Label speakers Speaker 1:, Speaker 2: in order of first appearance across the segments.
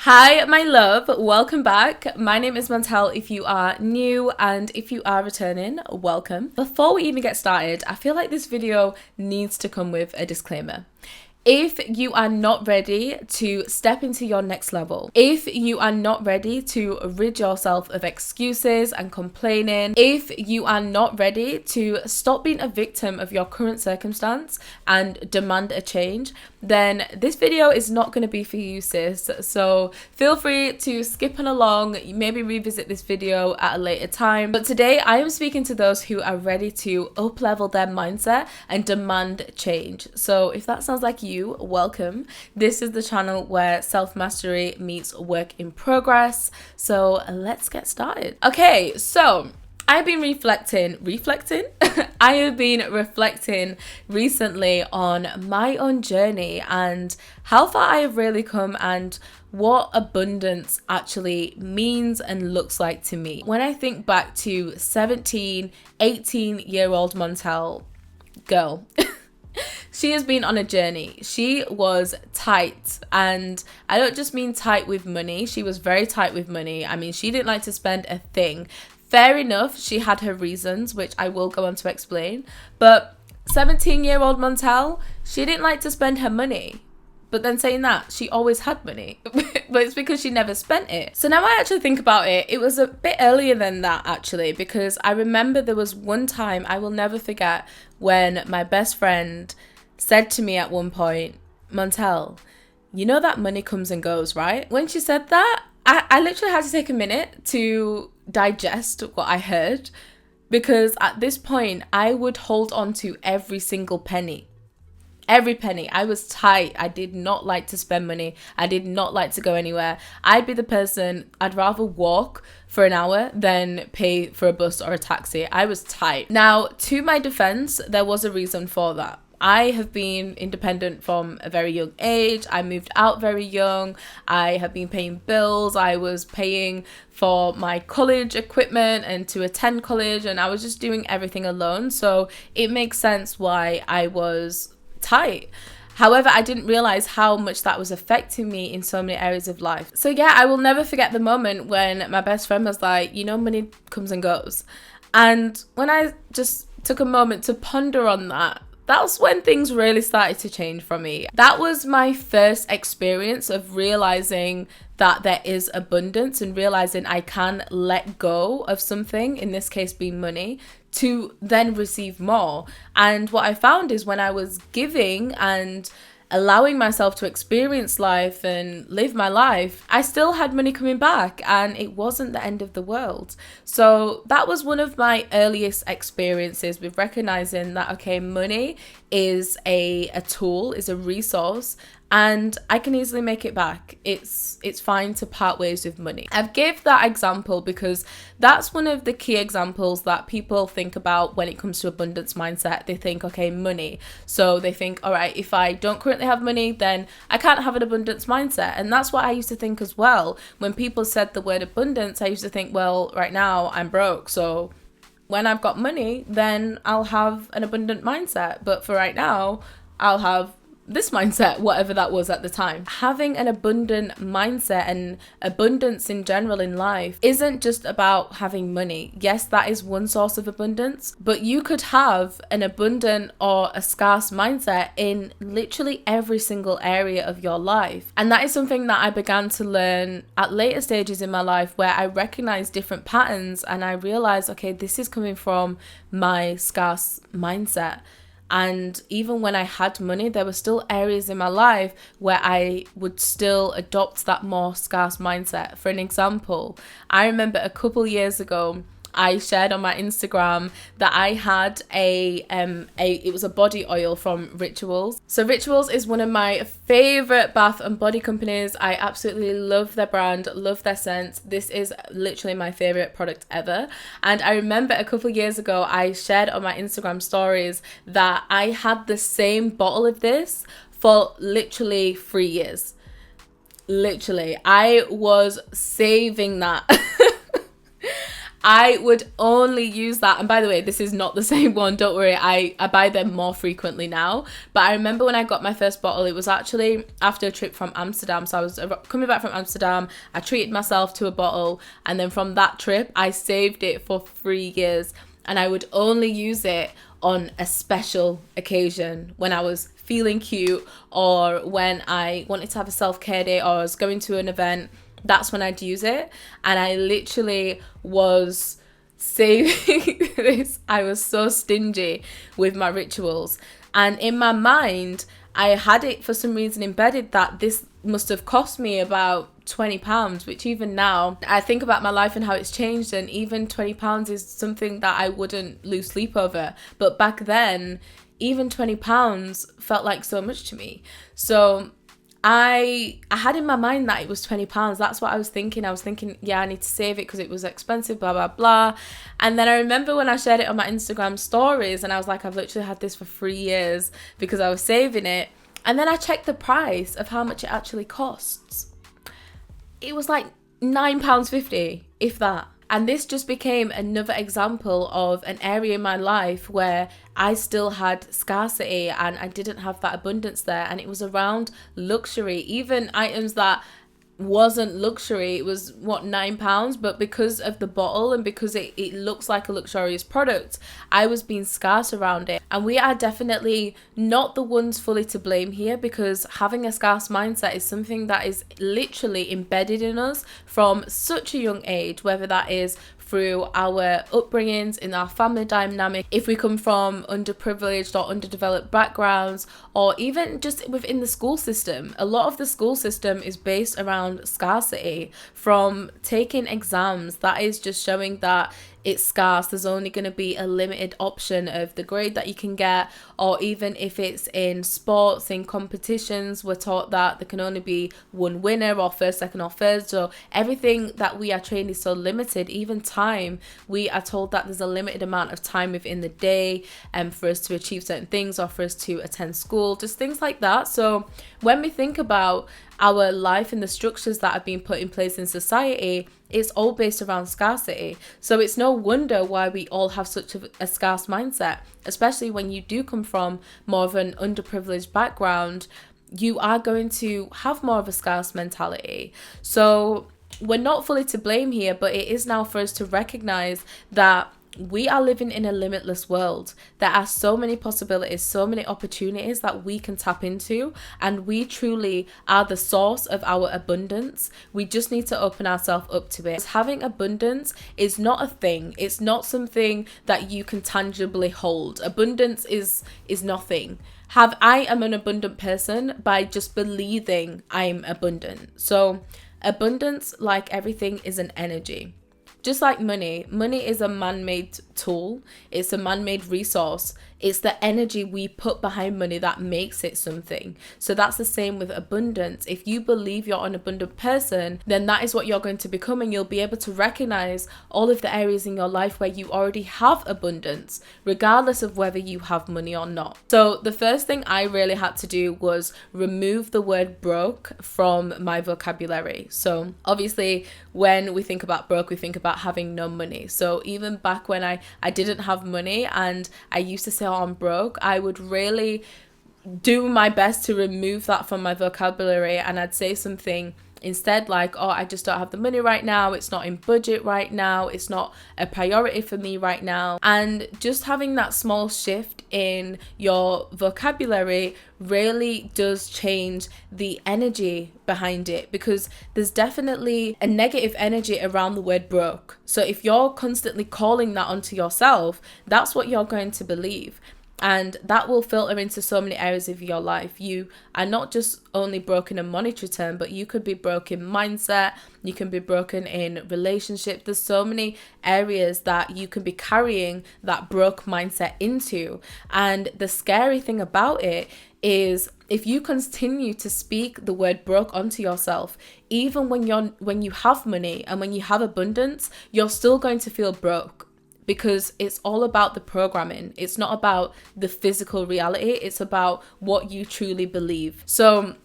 Speaker 1: Hi, my love. Welcome back. My name is Montelle if you are new, and if you are returning, welcome. Before we even get started, I feel like this video needs to come with a disclaimer. If you are not ready to step into your next level, if you are not ready to rid yourself of excuses and complaining, if you are not ready to stop being a victim of your current circumstance and demand a change, then this video is not going to be for you, sis. So feel free to skip on along, maybe revisit this video at a later time. But today I am speaking to those who are ready to up-level their mindset and demand change. So if that sounds like you, welcome. This is the channel where self-mastery meets work in progress. So let's get started. Okay, so I've been reflecting. I have been reflecting recently on my own journey and how far I have really come and what abundance actually means and looks like to me. When I think back to 17, 18-year-old Montelle girl, she has been on a journey. She was tight, and I don't just mean tight with money. She was very tight with money. I mean, she didn't like to spend a thing. Fair enough, she had her reasons, which I will go on to explain. But 17-year-old Montelle, she didn't like to spend her money. But then saying that, she always had money. But it's because she never spent it. So now I actually think about it, it was a bit earlier than that actually, because I remember there was one time I will never forget when my best friend said to me at one point, Montelle, you know that money comes and goes, right? When she said that, I literally had to take a minute to digest what I heard, because at this point I would hold on to every single penny. Every penny. I was tight. I did not like to spend money. I did not like to go anywhere. I'd be the person, I'd rather walk for an hour than pay for a bus or a taxi. I was tight. Now, to my defense, there was a reason for that. I have been independent from a very young age. I moved out very young. I have been paying bills. I was paying for my college equipment and to attend college, and I was just doing everything alone. So it makes sense why I was tight. However, I didn't realize how much that was affecting me in so many areas of life. So yeah, I will never forget the moment when my best friend was like, you know, money comes and goes. And when I just took a moment to ponder on that, that's when things really started to change for me. That was my first experience of realizing that there is abundance and realizing I can let go of something, in this case being money, to then receive more. And what I found is when I was giving and allowing myself to experience life and live my life, I still had money coming back and it wasn't the end of the world. So that was one of my earliest experiences with recognizing that, okay, money is a tool, is a resource, and I can easily make it back. It's fine to part ways with money. I've gave that example because that's one of the key examples that people think about when it comes to abundance mindset. They think, okay, money. So they think, all right, if I don't currently have money, then I can't have an abundance mindset. And that's what I used to think as well. When people said the word abundance, I used to think, well, right now I'm broke. So when I've got money, then I'll have an abundant mindset. But for right now, I'll have this mindset, whatever that was at the time. Having an abundant mindset and abundance in general in life isn't just about having money. Yes, that is one source of abundance, but you could have an abundant or a scarce mindset in literally every single area of your life. And that is something that I began to learn at later stages in my life, where I recognized different patterns and I realized, okay, this is coming from my scarce mindset. And even when I had money, there were still areas in my life where I would still adopt that more scarce mindset. For an example, I remember a couple years ago, I shared on my Instagram that I had it was a body oil from Rituals. So Rituals is one of my favorite bath and body companies. I absolutely love their brand, love their scent. This is literally my favorite product ever. And I remember a couple years ago, I shared on my Instagram stories that I had the same bottle of this for literally 3 years. Literally, I was saving that. I would only use that. And by the way, this is not the same one. Don't worry. I buy them more frequently now. But I remember when I got my first bottle, it was actually after a trip from Amsterdam. So I was coming back from Amsterdam. I treated myself to a bottle. And then from that trip, I saved it for 3 years. And I would only use it on a special occasion, when I was feeling cute or when I wanted to have a self-care day or I was going to an event. That's when I'd use it. And I literally was saving this. I was so stingy with my rituals. And in my mind, I had it for some reason embedded that this must have cost me about £20, which even now I think about my life and how it's changed, and even £20 is something that I wouldn't lose sleep over. But back then, even £20 felt like so much to me. So I had in my mind that it was £20. That's what I was thinking. I was thinking, yeah, I need to save it because it was expensive, blah, blah, blah. And then I remember when I shared it on my Instagram stories and I was like, I've literally had this for 3 years because I was saving it. And then I checked the price of how much it actually costs. It was like £9.50, if that. And this just became another example of an area in my life where I still had scarcity and I didn't have that abundance there. And it was around luxury, even items that wasn't luxury. It was £9, but because of the bottle and because it looks like a luxurious product, I was being scarce around it. And we are definitely not the ones fully to blame here, because having a scarce mindset is something that is literally embedded in us from such a young age, whether that is through our upbringings, in our family dynamic, if we come from underprivileged or underdeveloped backgrounds, or even just within the school system. A lot of the school system is based around scarcity, from taking exams that is just showing that it's scarce. There's only going to be a limited option of the grade that you can get, or even if it's in sports, in competitions, we're taught that there can only be one winner, or first, second, or third. So everything that we are trained is so limited. Even time, we are told that there's a limited amount of time within the day for us to achieve certain things, or for us to attend school, just things like that. So when we think about our life and the structures that have been put in place in society, it's all based around scarcity. So it's no wonder why we all have such a scarce mindset, especially when you do come from more of an underprivileged background. You are going to have more of a scarce mentality. So we're not fully to blame here, but it is now for us to recognize that we are living in a limitless world. There are so many possibilities, so many opportunities that we can tap into, and we truly are the source of our abundance. We just need to open ourselves up to it. Having abundance is not a thing. It's not something that you can tangibly hold. Abundance is nothing. I am an abundant person by just believing I'm abundant. So abundance, like everything, is an energy. Just like money is a man-made tool. It's a man-made resource. It's the energy we put behind money that makes it something. So that's the same with abundance. If you believe you're an abundant person, then that is what you're going to become, and you'll be able to recognize all of the areas in your life where you already have abundance, regardless of whether you have money or not. So the first thing I really had to do was remove the word broke from my vocabulary. So obviously, when we think about broke, we think about having no money. So even back when I didn't have money and I used to say, oh, I'm broke, I would really do my best to remove that from my vocabulary, and I'd say something instead like, oh, I just don't have the money right now, it's not in budget right now, it's not a priority for me right now. And just having that small shift in your vocabulary really does change the energy behind it, because there's definitely a negative energy around the word broke. So if you're constantly calling that onto yourself, that's what you're going to believe. And that will filter into so many areas of your life. You are not just only broken in monetary term, but you could be broken mindset. You can be broken in relationship. There's so many areas that you can be carrying that broke mindset into. And the scary thing about it is, if you continue to speak the word broke onto yourself, even when you have money and when you have abundance, you're still going to feel broke. Because it's all about the programming. It's not about the physical reality. It's about what you truly believe. So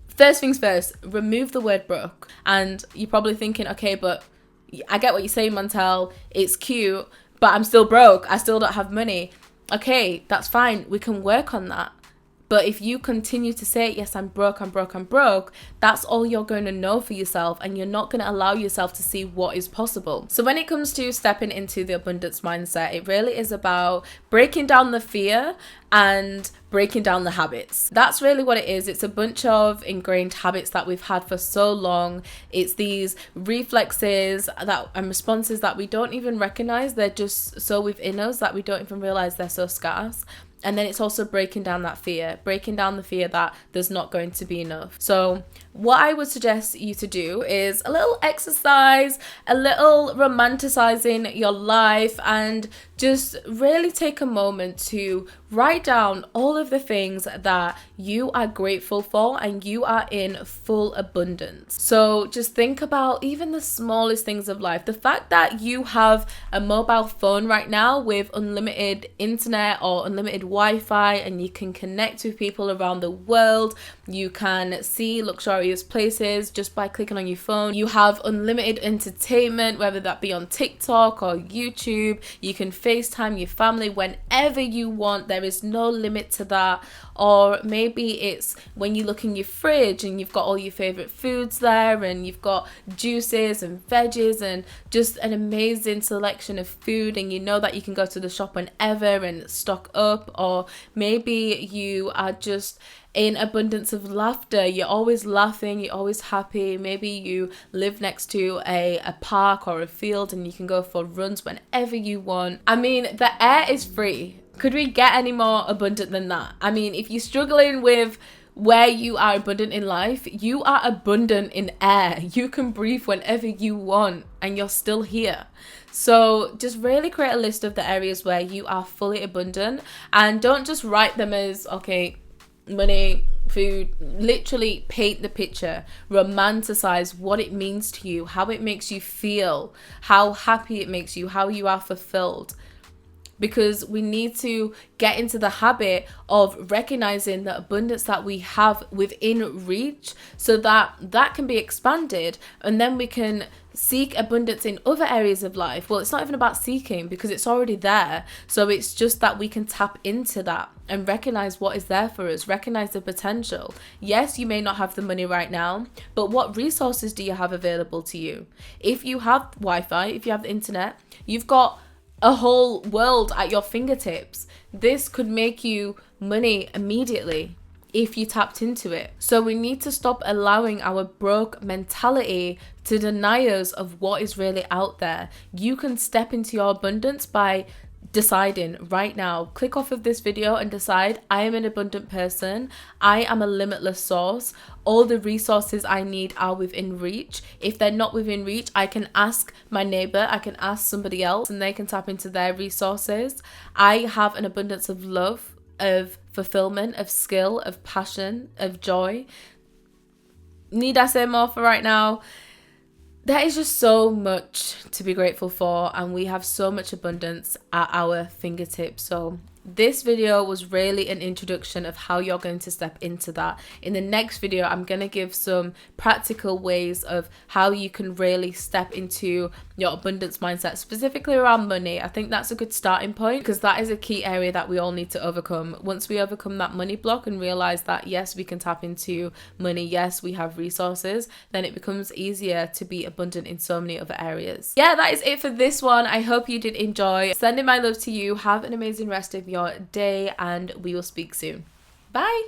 Speaker 1: first things first, remove the word broke. And you're probably thinking, okay, but I get what you're saying, Montelle. It's cute, but I'm still broke. I still don't have money. Okay, that's fine. We can work on that. But if you continue to say, yes, I'm broke, I'm broke, I'm broke, that's all you're going to know for yourself, and you're not going to allow yourself to see what is possible. So when it comes to stepping into the abundance mindset, it really is about breaking down the fear and breaking down the habits. That's really what it is. It's a bunch of ingrained habits that we've had for so long. It's these reflexes and responses that we don't even recognize. They're just so within us that we don't even realize they're so scarce. And then it's also breaking down that fear, breaking down the fear that there's not going to be enough. So what I would suggest you to do is a little exercise, a little romanticizing your life, and just really take a moment to write down all of the things that you are grateful for and you are in full abundance. So just think about even the smallest things of life. The fact that you have a mobile phone right now with unlimited internet or unlimited Wi-Fi, and you can connect with people around the world. You can see luxurious places just by clicking on your phone. You have unlimited entertainment, whether that be on TikTok or YouTube. You can FaceTime your family whenever you want. There is no limit to that. Or maybe it's when you look in your fridge and you've got all your favorite foods there, and you've got juices and veggies and just an amazing selection of food, and you know that you can go to the shop whenever and stock up. Or maybe you are just in abundance of laughter. You're always laughing, you're always happy. Maybe you live next to a park or a field, and you can go for runs whenever you want. I mean, the air is free. Could we get any more abundant than that? I mean, if you're struggling with where you are abundant in life, you are abundant in air. You can breathe whenever you want, and you're still here. So just really create a list of the areas where you are fully abundant, and don't just write them as, okay, money, food. Literally paint the picture, romanticize what it means to you, how it makes you feel, how happy it makes you, how you are fulfilled. Because we need to get into the habit of recognizing the abundance that we have within reach, so that that can be expanded, and then we can seek abundance in other areas of life. Well, it's not even about seeking, because it's already there. So it's just that we can tap into that and recognize what is there for us, recognize the potential. Yes, you may not have the money right now, but what resources do you have available to you? If you have Wi-Fi, if you have the internet, you've got a whole world at your fingertips. This could make you money immediately if you tapped into it. So we need to stop allowing our broke mentality to deny us of what is really out there. You can step into your abundance by deciding right now. Click off of this video and decide, I am an abundant person. I am a limitless source. All the resources I need are within reach. If they're not within reach, I can ask my neighbor, I can ask somebody else, and they can tap into their resources. I have an abundance of love, of fulfillment, of skill, of passion, of joy. Need I say more for right now? There is just so much to be grateful for, and we have so much abundance at our fingertips. So this video was really an introduction of how you're going to step into that. In the next video, I'm going to give some practical ways of how you can really step into your abundance mindset, specifically around money. I think that's a good starting point, because that is a key area that we all need to overcome. Once we overcome that money block and realize that, yes, we can tap into money, yes, we have resources, then it becomes easier to be abundant in so many other areas. Yeah, that is it for this one. I hope you did enjoy. Sending my love to you. Have an amazing rest of your day, and we will speak soon. Bye.